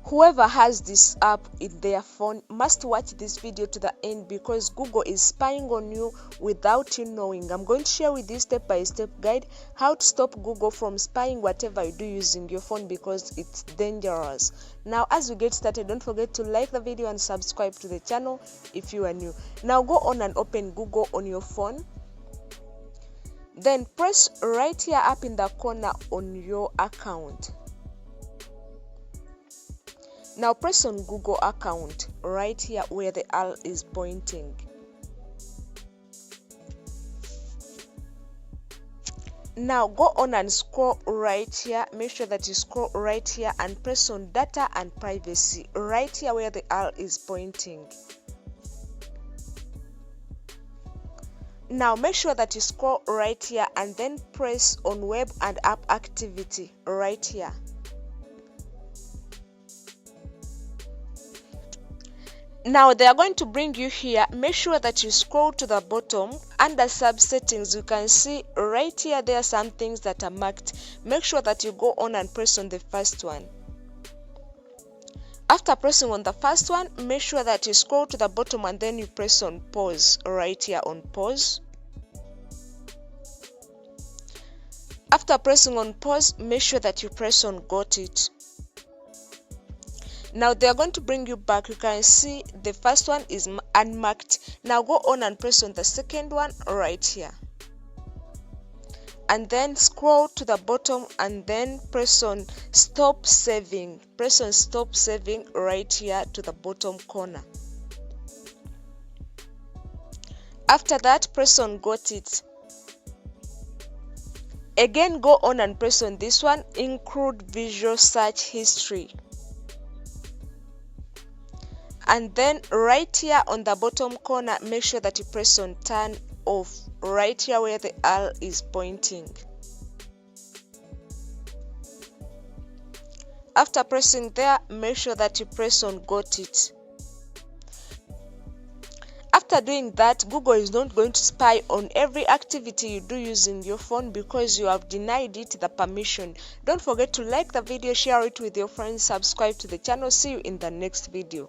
Whoever has this app in their phone must watch this video to the end, because Google is spying on you without you knowing. I'm going to share with you step-by-step guide how to stop Google from spying whatever you do using your phone, because it's dangerous. Now, as we get started, don't forget to like the video and subscribe to the channel if you are new. Now go on and open Google on your phone. Then press right here up in the corner on your account. Now press on Google account right here where the arrow is pointing. Now go on and scroll right here. Make sure that you scroll right here and press on data and privacy right here where the arrow is pointing. Now make sure that you scroll right here and then press on web and app activity right here. Now they are going to bring you here. Make sure that you scroll to the bottom. Under sub settings, you can see right here there are some things that are marked. Make sure that you go on and press on the first one. After pressing on the first one, make sure that you scroll to the bottom and then you press on pause right here on pause. After pressing on pause, make sure that you press on got it. Now they are going to bring you back. You can see the first one is unmarked. Now go on and press on the second one right here. And then scroll to the bottom and then press on stop saving. Press on stop saving right here to the bottom corner. After that, press on got it. Again, go on and press on this one, include visual search history. And then right here on the bottom corner, make sure that you press on turn off right here where the arrow is pointing. After pressing there, make sure that you press on got it. After doing that, Google is not going to spy on every activity you do using your phone, because you have denied it the permission. Don't forget to like the video, share it with your friends, subscribe to the channel. See you in the next video.